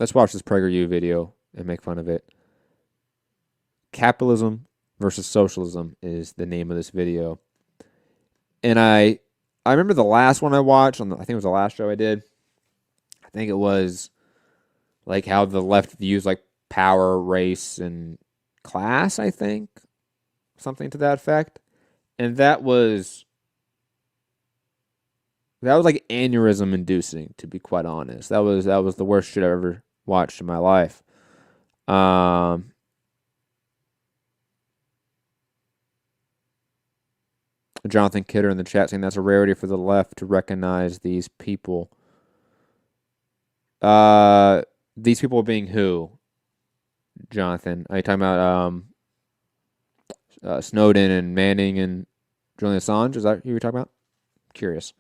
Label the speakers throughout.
Speaker 1: let's watch this PragerU video and make fun of it. Capitalism versus Socialism is the name of this video. And I remember the last one I watched, I think it was the last show I did. I think it was like how the left views like power, race, and class, I think. Something to that effect. And that was like aneurysm inducing, to be quite honest. That was the worst shit I've ever watched in my life. Jonathan Kidder in the chat saying that's a rarity for the left to recognize these people. These people being who? Jonathan, are you talking about Snowden and Manning and Julian Assange? Is that who you're talking about? Curious.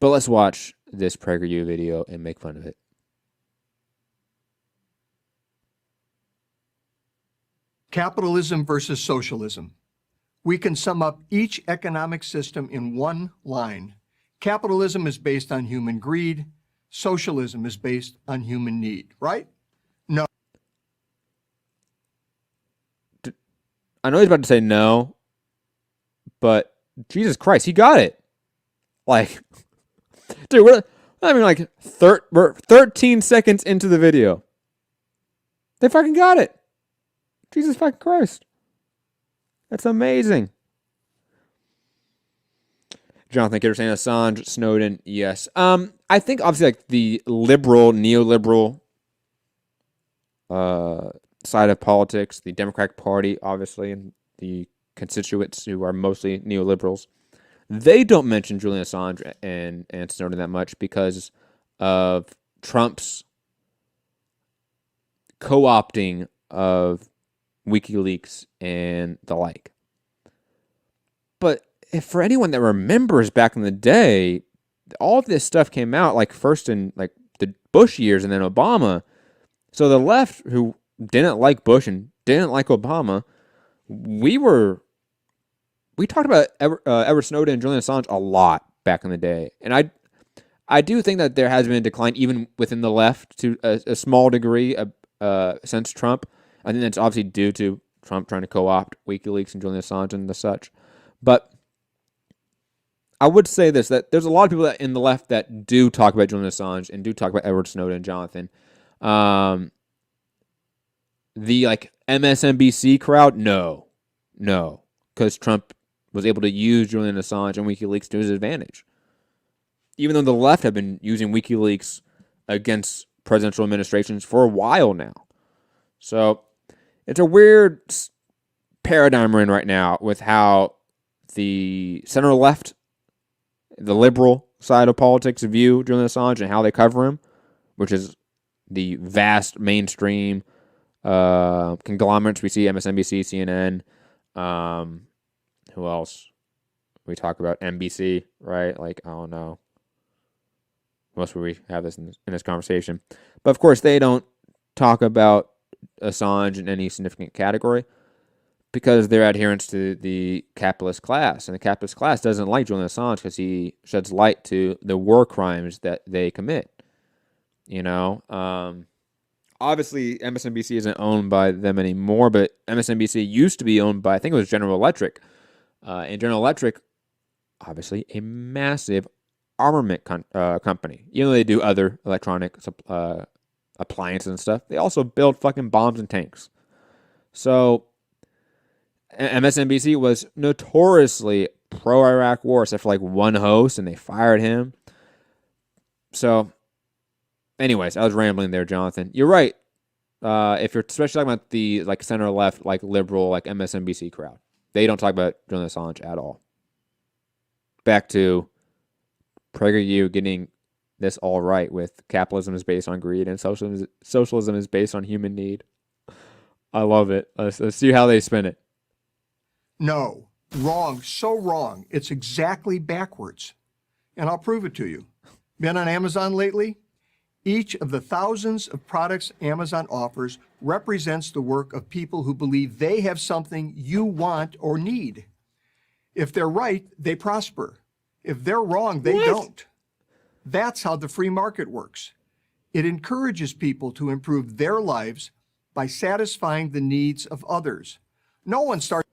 Speaker 1: But let's watch this PragerU video and make fun of it.
Speaker 2: Capitalism versus socialism. We can sum up each economic system in one line. Capitalism is based on human greed. Socialism is based on human need, right? No.
Speaker 1: I know he's about to say no, but Jesus Christ, he got it. Like, dude, we're like 13 seconds into the video. They fucking got it. Jesus fucking Christ. That's amazing. Jonathan Kidder saying Assange, Snowden, yes. I think obviously like the liberal, neoliberal side of politics, the Democratic Party, obviously, and the constituents who are mostly neoliberals, they don't mention Julian Assange and Snowden that much because of Trump's co-opting of WikiLeaks and the like. But if for anyone that remembers back in the day, all of this stuff came out like first in like the Bush years and then Obama. So the left, who didn't like Bush and didn't like Obama, we talked about Edward Snowden and Julian Assange a lot back in the day. And I do think that there has been a decline even within the left to a small degree since Trump. I think that's obviously due to Trump trying to co-opt WikiLeaks and Julian Assange and the such. But I would say this, that there's a lot of people in the left that do talk about Julian Assange and do talk about Edward Snowden and Jonathan. The like MSNBC crowd, no, because Trump was able to use Julian Assange and WikiLeaks to his advantage. Even though the left have been using WikiLeaks against presidential administrations for a while now. So it's a weird paradigm we're in right now with how the center-left, the liberal side of politics view Julian Assange and how they cover him, which is the vast mainstream conglomerates. We see MSNBC, CNN, who else? We talk about NBC, right? Like, I don't know. Who else would we have this in this conversation? But of course, they don't talk about Assange in any significant category because they're adherents to the capitalist class. And the capitalist class doesn't like Julian Assange because he sheds light to the war crimes that they commit. You know? Obviously, MSNBC isn't owned by them anymore, but MSNBC used to be owned by, I think it was General Electric. And General Electric, obviously, a massive armament company. Even though they do other electronic appliances and stuff, they also build fucking bombs and tanks. So MSNBC was notoriously pro-Iraq war, except for like one host, and they fired him. So, anyways, I was rambling there, Jonathan. You're right. If you're especially talking about the like center-left, like liberal, like MSNBC crowd, they don't talk about Julian Assange at all. Back to PragerU getting this all right with capitalism is based on greed and socialism is based on human need. I love it. Let's see how they spin it.
Speaker 2: No, wrong, so wrong. It's exactly backwards. And I'll prove it to you. Been on Amazon lately? Each of the thousands of products Amazon offers represents the work of people who believe they have something you want or need. If they're right, they prosper. If they're wrong, they don't. That's how the free market works. It encourages people to improve their lives by satisfying the needs of others. No one starts.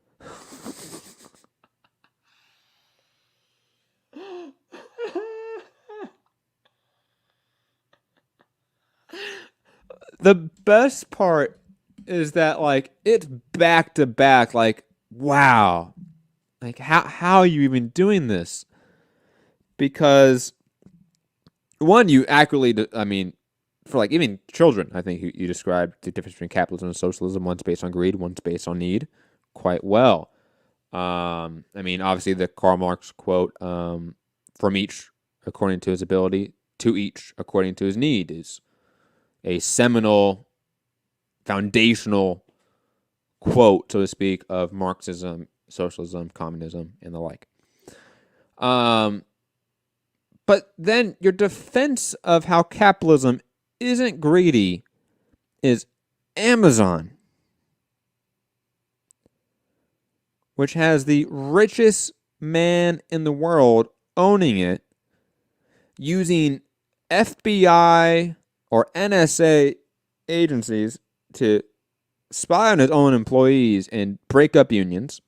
Speaker 1: The best part is that, like, it's back to back. Like, wow. Like, how are you even doing this? Because, one, you accurately, I mean, for like even children, I think you described the difference between capitalism and socialism. One's based on greed, one's based on need, quite well. I mean, obviously the Karl Marx quote, "From each according to his ability, to each according to his need," is a seminal, foundational quote, so to speak, of Marxism, socialism, communism, and the like. But then your defense of how capitalism isn't greedy is Amazon, which has the richest man in the world owning it, using FBI or NSA agencies to spy on his own employees and break up unions.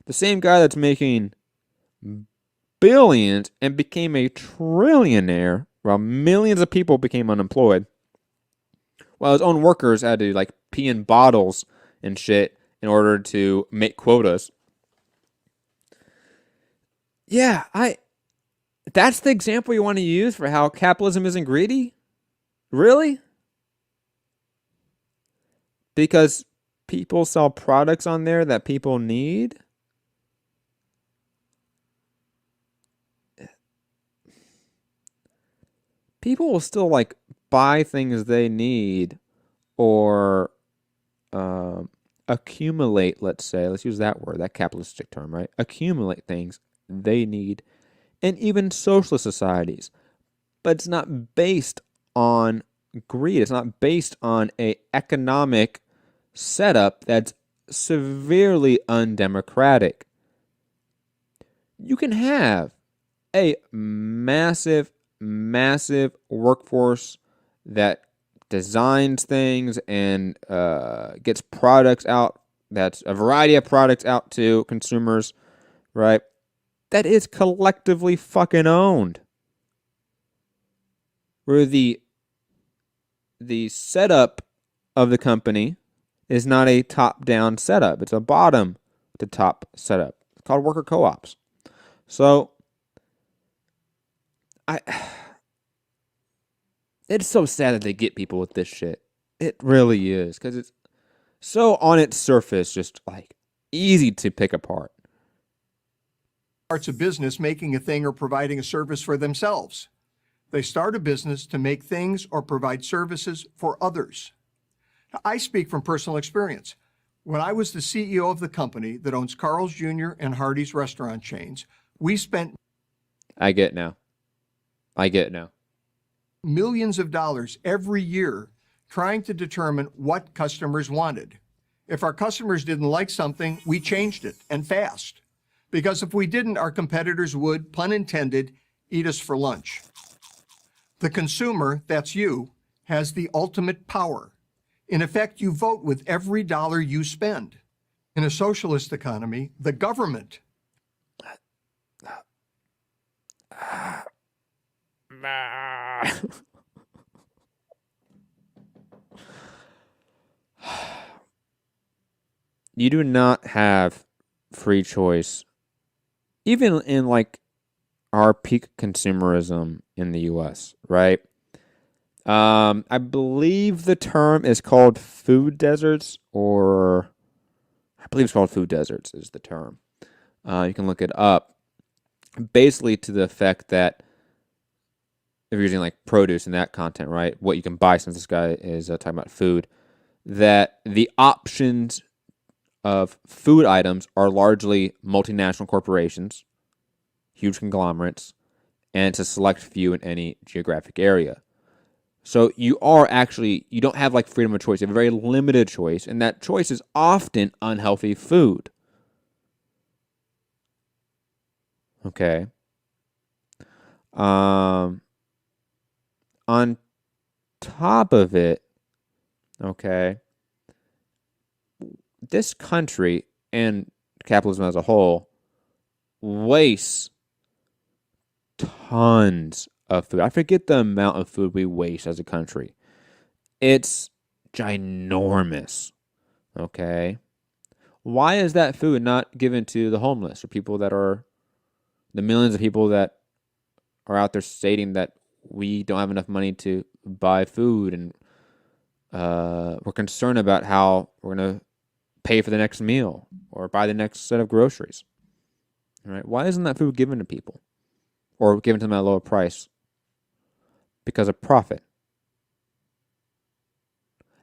Speaker 1: The same guy that's making billions and became a trillionaire while millions of people became unemployed, while his own workers had to like pee in bottles and shit in order to make quotas. Yeah, that's the example you want to use for how capitalism isn't greedy? Really? Because people sell products on there that people need? People will still like buy things they need or accumulate, let's say, let's use that word, that capitalistic term, right? Accumulate things they need in even socialist societies. But it's not based on greed. It's not based on a economic setup that's severely undemocratic. You can have a massive, massive workforce that designs things and gets products out. That's a variety of products out to consumers, right? That is collectively fucking owned. Where the setup of the company is not a top-down setup. It's a bottom-to-top setup. It's called worker co-ops. So, it's so sad that they get people with this shit. It really is, because it's so on its surface, just like easy to pick apart.
Speaker 2: Starts a business making a thing or providing a service for themselves. They start a business to make things or provide services for others. Now, I speak from personal experience. When I was the CEO of the company that owns Carl's Jr. and Hardee's restaurant chains, we spent
Speaker 1: I get now.
Speaker 2: millions of dollars every year trying to determine what customers wanted. If our customers didn't like something, we changed it, and fast. Because if we didn't, our competitors would, pun intended, eat us for lunch. The consumer, that's you, has the ultimate power. In effect, you vote with every dollar you spend. In a socialist economy, the government
Speaker 1: You do not have free choice, even in like our peak consumerism in the U.S., right? I believe the term is called food deserts, or I believe it's called food deserts is the term. You can look it up. Basically, to the effect that if you're using like produce and that content, right? What you can buy, since this guy is talking about food, that the options of food items are largely multinational corporations, huge conglomerates, and it's a select few in any geographic area. So you don't have like freedom of choice. You have a very limited choice, and that choice is often unhealthy food. Okay. On top of it, okay, this country and capitalism as a whole wastes tons of food. I forget the amount of food we waste as a country. It's ginormous, okay? Why is that food not given to the homeless or people that are the millions of people that are out there stating that we don't have enough money to buy food and we're concerned about how we're going to pay for the next meal or buy the next set of groceries? All right? Why isn't that food given to people or given to them at a lower price? Because of profit.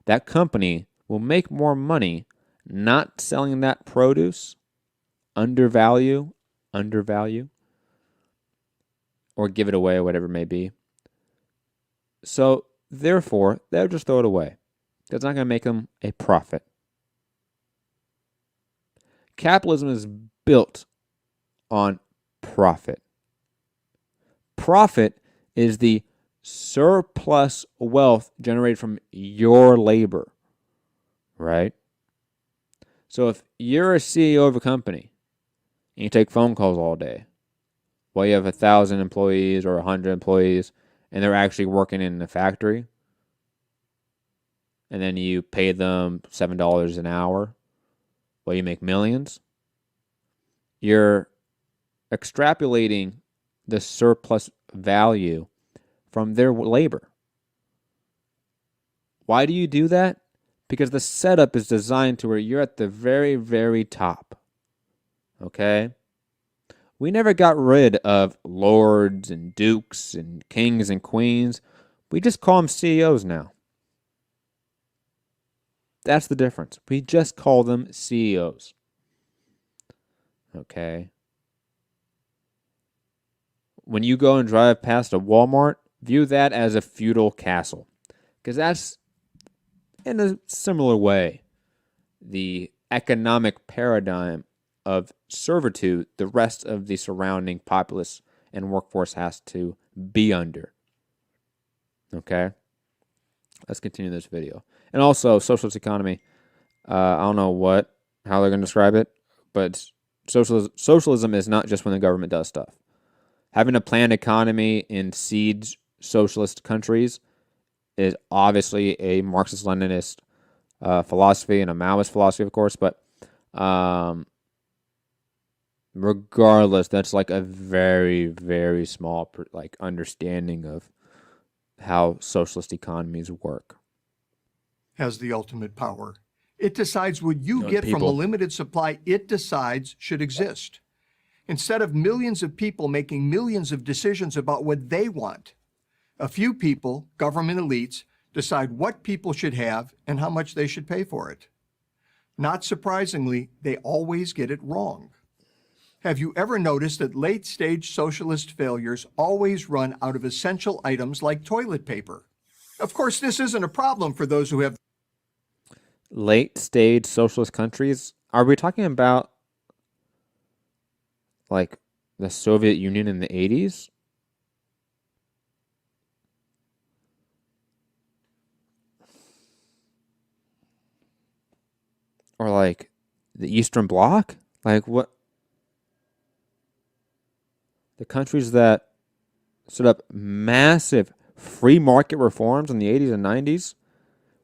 Speaker 1: That company will make more money not selling that produce undervalue, or give it away or whatever it may be. So, therefore, they'll just throw it away. That's not going to make them a profit. Capitalism is built on profit. Profit is the surplus wealth generated from your labor, right? So if you're a CEO of a company and you take phone calls all day, while you have 1,000 employees or 100 employees and they're actually working in the factory, and then you pay them $7 an hour while you make millions, you're extrapolating the surplus value from their labor. Why do you do that? Because the setup is designed to where you're at the very, very top. Okay? We never got rid of lords and dukes and kings and queens. We just call them CEOs now. That's the difference. We just call them CEOs. Okay? When you go and drive past a Walmart, view that as a feudal castle. Because that's, in a similar way, the economic paradigm of servitude the rest of the surrounding populace and workforce has to be under. Okay? Let's continue this video. And also, socialist economy, I don't know how they're going to describe it, but socialism is not just when the government does stuff. Having a planned economy in siege socialist countries is obviously a Marxist-Leninist philosophy and a Maoist philosophy, of course, but regardless, that's like a very, very small understanding of how socialist economies work.
Speaker 2: Has the ultimate power. It decides what you
Speaker 1: Those
Speaker 2: get from a
Speaker 1: people.
Speaker 2: limited supply it decides should exist. Instead of millions of people making millions of decisions about what they want, a few people, government elites, decide what people should have and how much they should pay for it. Not surprisingly, they always get it wrong. Have you ever noticed that late-stage socialist failures always run out of essential items like toilet paper? Of course, this isn't a problem for those who have
Speaker 1: Late-stage socialist countries? Are we talking about like the Soviet Union in the 80s? Or like the Eastern Bloc? Like what? The countries that set up massive free market reforms in the 80s and 90s,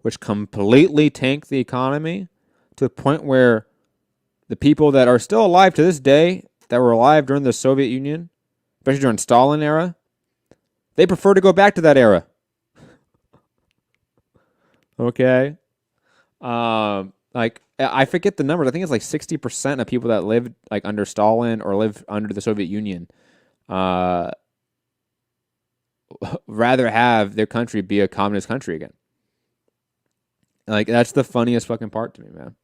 Speaker 1: which completely tanked the economy to a point where the people that are still alive to this day, that were alive during the Soviet Union, especially during Stalin era, they prefer to go back to that era. Okay? Like, I forget the numbers. I think it's like 60% of people that lived like under Stalin or lived under the Soviet Union rather have their country be a communist country again. Like, that's the funniest fucking part to me, man.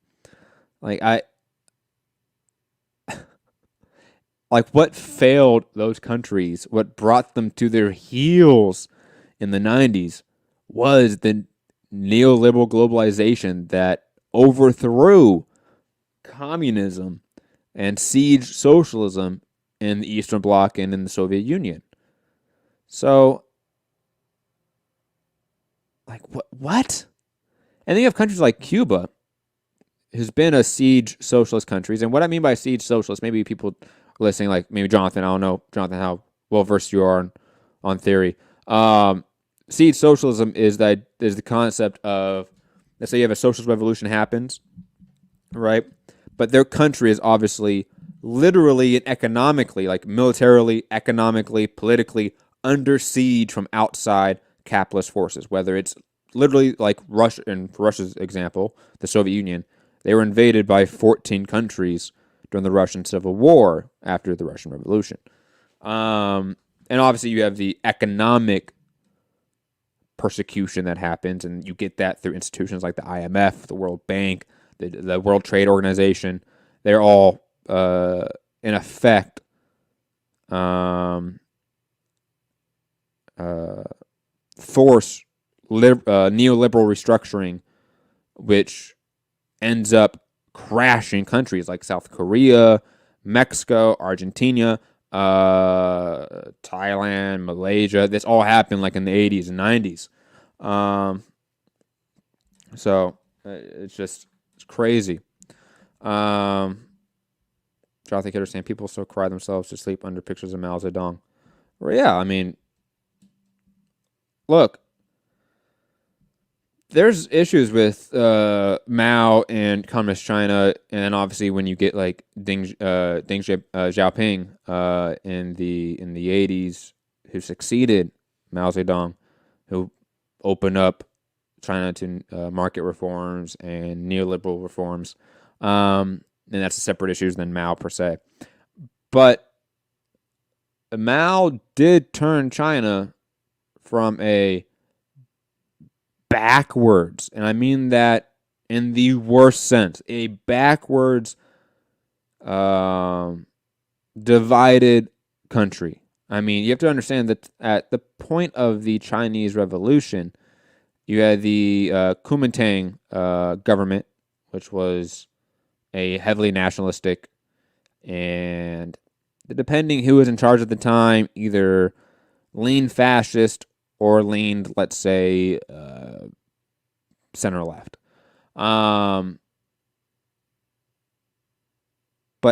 Speaker 1: Like, what failed those countries, what brought them to their heels in the 90s was the neoliberal globalization that overthrew communism and sieged socialism in the Eastern Bloc and in the Soviet Union. So, Like, what? And then you have countries like Cuba, who's been a siege socialist countries. And what I mean by siege socialist, maybe people listening, like maybe Jonathan, I don't know, Jonathan, how well versed you are on theory. Siege socialism is the concept of, let's say you have a socialist revolution happens, right? But their country is obviously literally and economically, like militarily, economically, politically, under siege from outside capitalist forces, whether it's literally like Russia, in Russia's example, the Soviet Union, they were invaded by 14 countries during the Russian Civil War after the Russian Revolution. And obviously you have the economic persecution that happens, and you get that through institutions like the IMF, the World Bank, the World Trade Organization. They're all, in effect, force neoliberal restructuring, which ends up crashing countries like South Korea, Mexico, Argentina, Thailand, Malaysia. This all happened like in the 80s and 90s. So it's crazy. Jonathan Kidder saying people still cry themselves to sleep under pictures of Mao Zedong. Well, yeah, I mean, look, there's issues with Mao and Communist China, and obviously when you get like Deng Xiaoping in the 80s, who succeeded Mao Zedong, who opened up China to market reforms and neoliberal reforms, and that's a separate issue than Mao per se. But Mao did turn China from a backwards, and I mean that in the worst sense, a backwards, divided country. I mean, you have to understand that at the point of the Chinese Revolution, you had the Kuomintang government, which was a heavily nationalistic, and depending who was in charge at the time, either leaned fascist or leaned, let's say, center left. But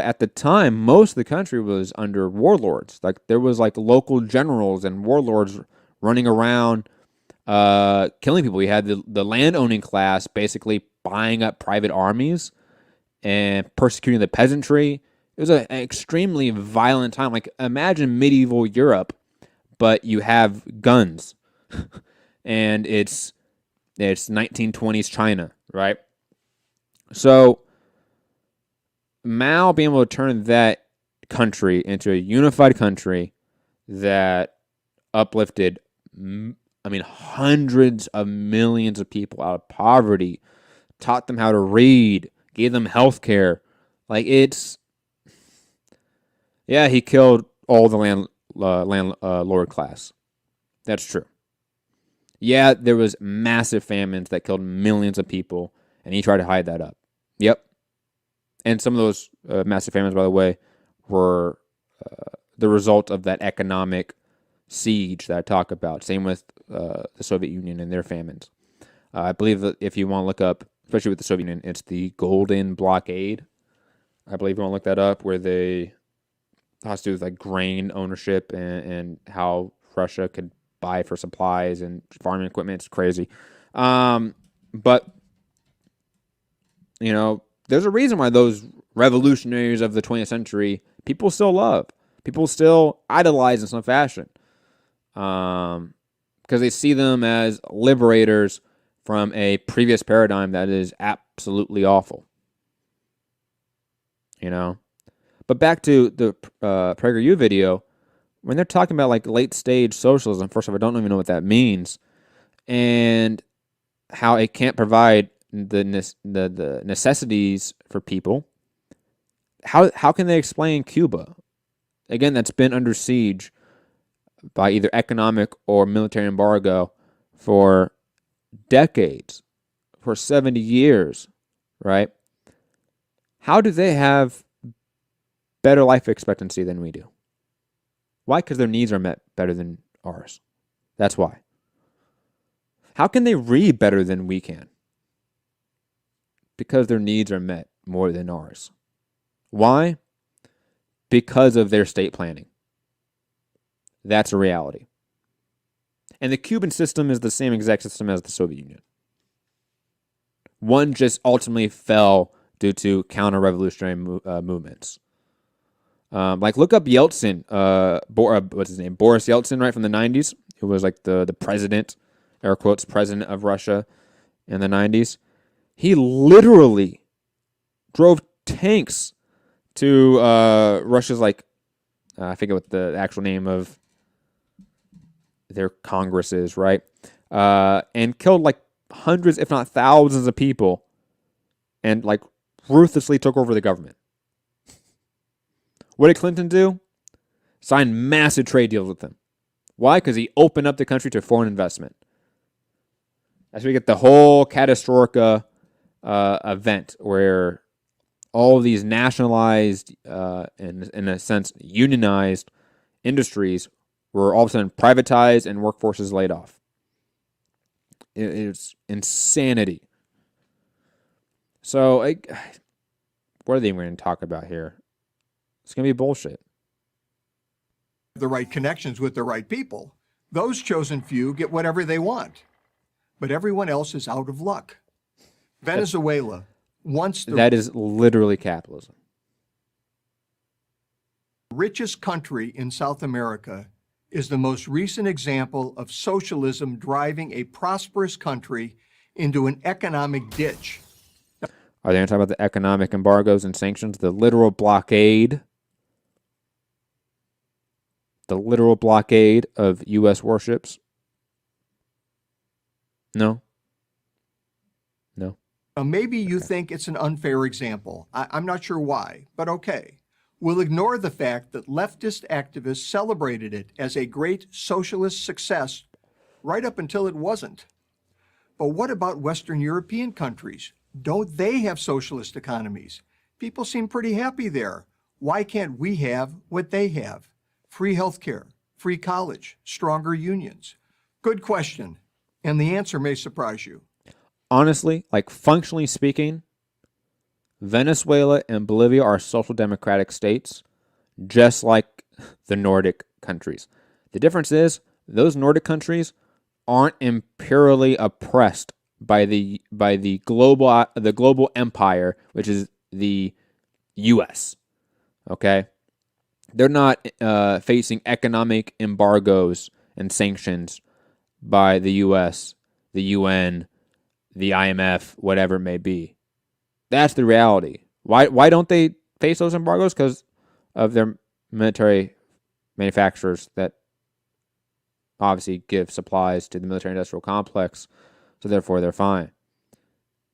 Speaker 1: at the time, most of the country was under warlords. Like there was like local generals and warlords running around, killing people. We had the landowning class basically buying up private armies and persecuting the peasantry. It was an extremely violent time. Like imagine medieval Europe, but you have guns, and it's 1920s China, right? So Mao being able to turn that country into a unified country that uplifted, I mean, hundreds of millions of people out of poverty, taught them how to read, gave them health care. Like yeah, he killed all the landlord class. That's true. Yeah, there was massive famines that killed millions of people, and he tried to hide that up. Yep. And some of those massive famines, by the way, were the result of that economic siege that I talk about. Same with the Soviet Union and their famines. I believe that if you want to look up, especially with the Soviet Union, it's the Golden Blockade. I believe you want to look that up, where they has to do with like grain ownership and how Russia could buy for supplies and farming equipment. It's crazy. But, you know, there's a reason why those revolutionaries of the 20th century people still love. People still idolize in some fashion. Because they see them as liberators from a previous paradigm that is absolutely awful. You know? But back to the PragerU video, when they're talking about like late stage socialism, first of all, I don't even know what that means, and how it can't provide the necessities for people. How can they explain Cuba? Again, that's been under siege by either economic or military embargo for decades, for 70 years, right? How do they have better life expectancy than we do? Why? Because their needs are met better than ours. That's why. How can they read better than we can? Because their needs are met more than ours. Why? Because of their state planning. That's a reality. And the Cuban system is the same exact system as the Soviet Union. One just ultimately fell due to counter-revolutionary movements. Like, look up Yeltsin. What's his name? Boris Yeltsin, right, from the 90s. Who was like the president, air quotes, president of Russia in the 90s. He literally drove tanks to Russia's, like, I forget what the actual name of their Congress is, right? And killed like hundreds, if not thousands of people, and like ruthlessly took over the government. What did Clinton do? Sign massive trade deals with them. Why? Because he opened up the country to foreign investment. That's where we get the whole Catastroika event where all of these nationalized and, in a sense, unionized industries were all of a sudden privatized and workforces laid off. It's insanity. So, what are they going to talk about here? It's going to be bullshit.
Speaker 2: The right connections with the right people. Those chosen few get whatever they want, but everyone else is out of luck. Venezuela, once the
Speaker 1: That is literally capitalism.
Speaker 2: richest country in South America, is the most recent example of socialism driving a prosperous country into an economic ditch.
Speaker 1: Are they going to talk about the economic embargoes and sanctions, the literal blockade of U.S. warships? No.
Speaker 2: Now, maybe you think it's an unfair example. I'm not sure why, but okay. We'll ignore the fact that leftist activists celebrated it as a great socialist success right up until it wasn't. But what about Western European countries? Don't they have socialist economies? People seem pretty happy there. Why can't we have what they have? Free healthcare, free college, stronger unions. Good question, and the answer may surprise you.
Speaker 1: Honestly, like functionally speaking, Venezuela and Bolivia are social democratic states, just like the Nordic countries. The difference is those Nordic countries aren't imperially oppressed by the global empire, which is the U.S. Okay, they're not facing economic embargoes and sanctions by the U.S., the UN, the IMF, whatever it may be. That's the reality. Why don't they face those embargoes? Because of their military manufacturers that obviously give supplies to the military-industrial complex, so therefore they're fine.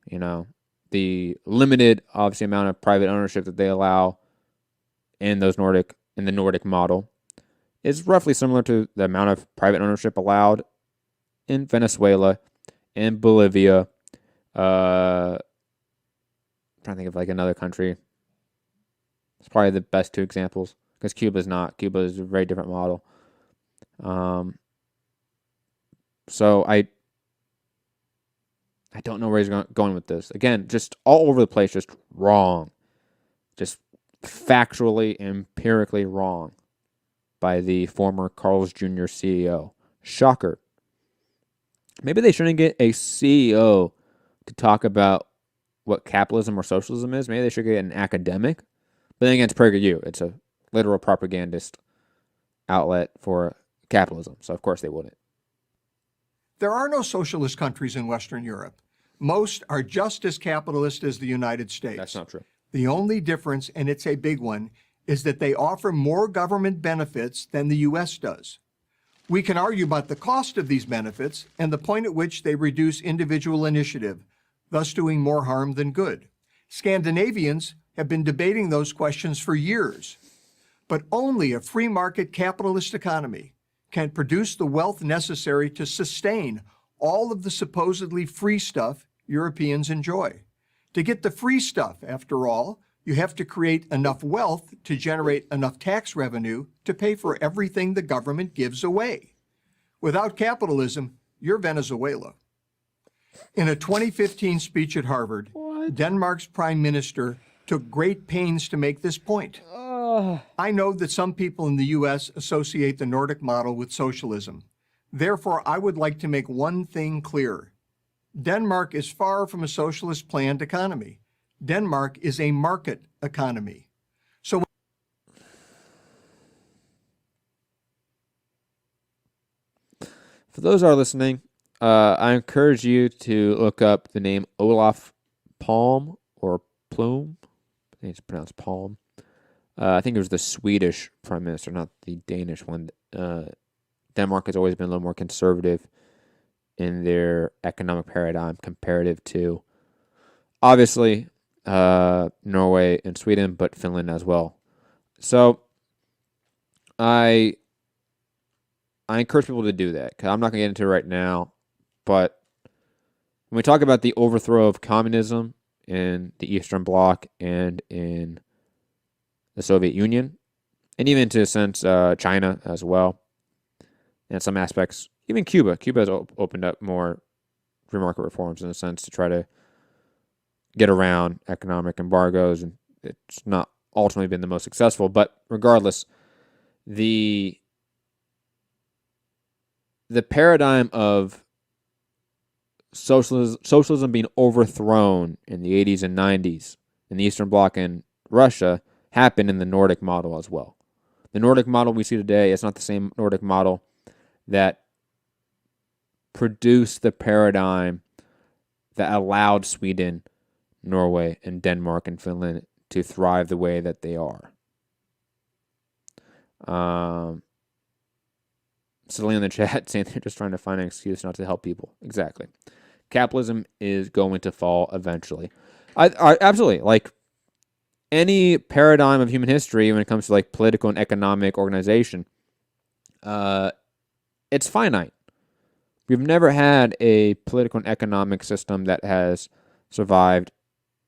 Speaker 1: You know, the limited, obviously, amount of private ownership that they allow in the Nordic model is roughly similar to the amount of private ownership allowed in Venezuela, in Bolivia. I'm trying to think of like another country. It's probably the best two examples because Cuba's not. Cuba is a very different model. So I don't know where he's going with this. Again, just all over the place, just wrong. Just factually, empirically wrong by the former Carl's Jr. CEO. Shocker. Maybe they shouldn't get a CEO to talk about what capitalism or socialism is. Maybe they should get an academic. But then again, it's PragerU. It's a literal propagandist outlet for capitalism. So, of course, they wouldn't.
Speaker 2: There are no socialist countries in Western Europe. Most are just as capitalist as the United States.
Speaker 1: That's not true.
Speaker 2: The only difference, and it's a big one, is that they offer more government benefits than the U.S. does. We can argue about the cost of these benefits and the point at which they reduce individual initiative, thus doing more harm than good. Scandinavians have been debating those questions for years. But only a free market capitalist economy can produce the wealth necessary to sustain all of the supposedly free stuff Europeans enjoy. To get the free stuff, after all, you have to create enough wealth to generate enough tax revenue to pay for everything the government gives away. Without capitalism, you're Venezuela. In a 2015 speech at Harvard, Denmark's prime minister took great pains to make this point. I know that some people in the U.S. associate the Nordic model with socialism. Therefore, I would like to make one thing clear. Denmark is far from a socialist planned economy. Denmark is a market economy. So
Speaker 1: for those who are listening, I encourage you to look up the name Olaf Palme or Plume. I think it's pronounced Palm. I think it was the Swedish prime minister, not the Danish one. Denmark has always been a little more conservative in their economic paradigm comparative to, obviously, Norway and Sweden, but Finland as well. So I encourage people to do that. 'Cause I'm not going to get into it right now, but when we talk about the overthrow of communism in the Eastern Bloc and in the Soviet Union, and even to a sense China as well, and some aspects, even Cuba. Cuba has opened up more free market reforms in a sense to try to get around economic embargoes, and it's not ultimately been the most successful. But regardless, the paradigm of socialism being overthrown in the 80s and 90s in the Eastern Bloc and Russia happened in the Nordic model as well. The Nordic model we see today is not the same Nordic model that produced the paradigm that allowed Sweden, Norway, and Denmark and Finland to thrive the way that they are. Celine in the chat saying they're just trying to find an excuse not to help people. Exactly. Capitalism is going to fall eventually. I absolutely, like, any paradigm of human history when it comes to like political and economic organization, it's finite. We've never had a political and economic system that has survived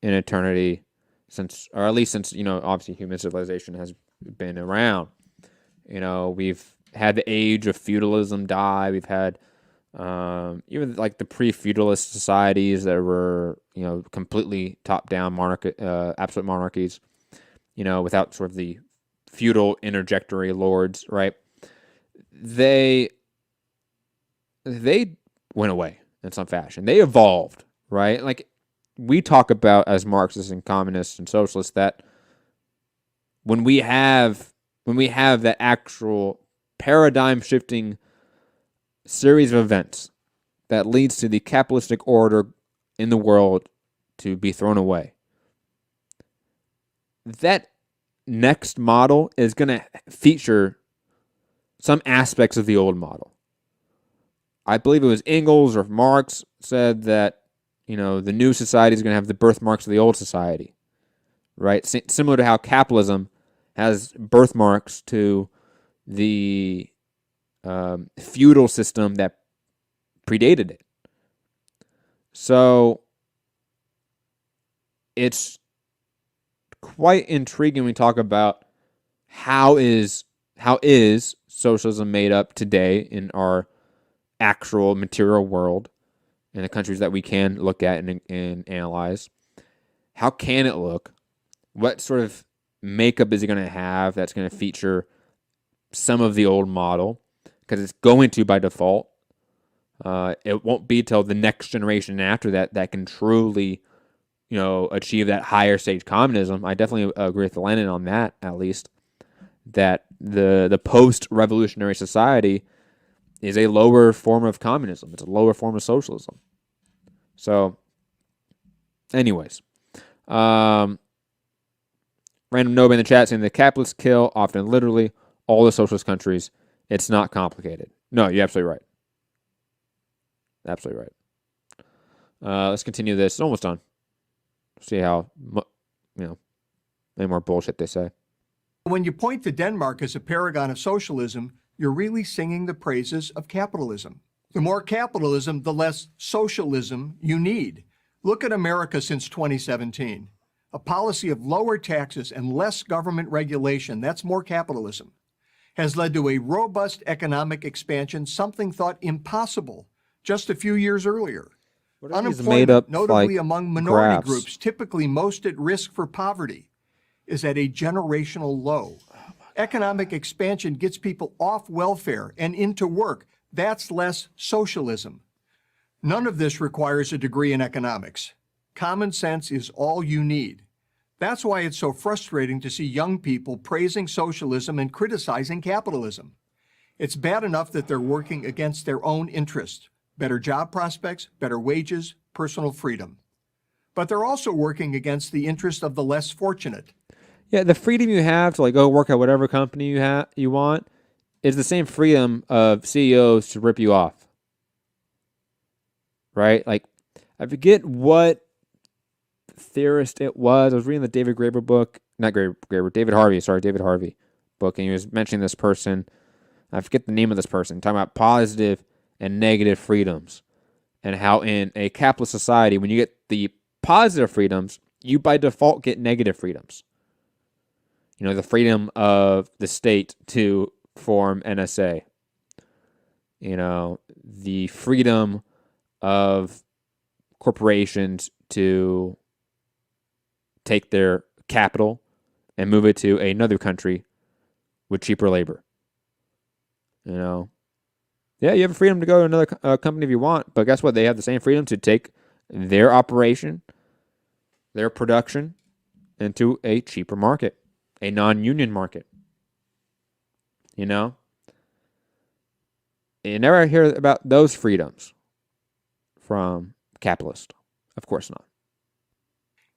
Speaker 1: in eternity since, or at least since, obviously human civilization has been around. We've had the age of feudalism die. We've had even like the pre-feudalist societies that were, completely top-down absolute monarchies, without sort of the feudal interjectory lords, right? They went away in some fashion. They evolved, right? Like we talk about as Marxists and communists and socialists that when we have that actual paradigm shifting series of events that leads to the capitalistic order in the world to be thrown away, that next model is going to feature some aspects of the old model. I believe it was Engels or Marx said that, the new society is going to have the birthmarks of the old society, right? Similar to how capitalism has birthmarks to the feudal system that predated it. So it's quite intriguing when we talk about how is socialism made up today in our actual material world in the countries that we can look at and analyze. How can it look? What sort of makeup is it going to have that's going to feature some of the old model? Because it's going to by default. It won't be till the next generation after that can truly, achieve that higher stage communism. I definitely agree with Lenin on that, at least, that the post-revolutionary society is a lower form of communism. It's a lower form of socialism. So, anyways, random note in the chat saying the capitalists kill often literally all the socialist countries. It's not complicated. No, you're absolutely right. Absolutely right. Let's continue this. It's almost done. See how, any more bullshit they say.
Speaker 2: when you point to Denmark as a paragon of socialism, you're really singing the praises of capitalism. The more capitalism, the less socialism you need. Look at America since 2017. A policy of lower taxes and less government regulation, that's more capitalism, has led to a robust economic expansion, something thought impossible just a few years earlier.
Speaker 1: What are these made
Speaker 2: Unemployment,
Speaker 1: up
Speaker 2: notably
Speaker 1: like
Speaker 2: among minority
Speaker 1: graphs?
Speaker 2: groups typically most at risk for poverty, is at a generational low. Economic expansion gets people off welfare and into work. That's less socialism. None of this requires a degree in economics. Common sense is all you need. That's why it's so frustrating to see young people praising socialism and criticizing capitalism. It's bad enough that they're working against their own interests, better job prospects, better wages, personal freedom. But they're also working against the interest of the less fortunate.
Speaker 1: Yeah, the freedom you have to like go work at whatever company you want is the same freedom of CEOs to rip you off. Right? Like, I forget what theorist it was. I was reading the David Graeber book, not Graeber, David Harvey book, and he was mentioning this person. I forget the name of this person, talking about positive and negative freedoms, and how in a capitalist society, when you get the positive freedoms, you by default get negative freedoms. You know, the freedom of the state to form NSA. You know, the freedom of corporations to take their capital and move it to another country with cheaper labor. You know, yeah, you have a freedom to go to another company if you want, but guess what? They have the same freedom to take their operation, their production, into a cheaper market, a non-union market. You know? You never hear about those freedoms from capitalists. Of course not.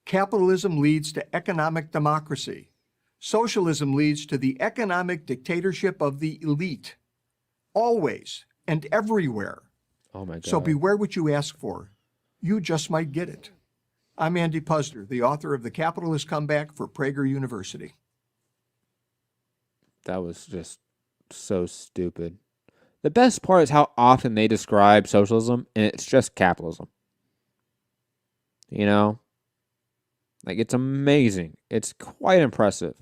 Speaker 2: Capitalism leads to economic democracy. Socialism leads to the economic dictatorship of the elite. Always and everywhere.
Speaker 1: Oh my God.
Speaker 2: So beware what you ask for. You just might get it. I'm Andy Puzder, the author of The Capitalist Comeback for Prager University.
Speaker 1: That was just so stupid. The best part is how often they describe socialism, and it's just capitalism. You know? Like, it's amazing. It's quite impressive.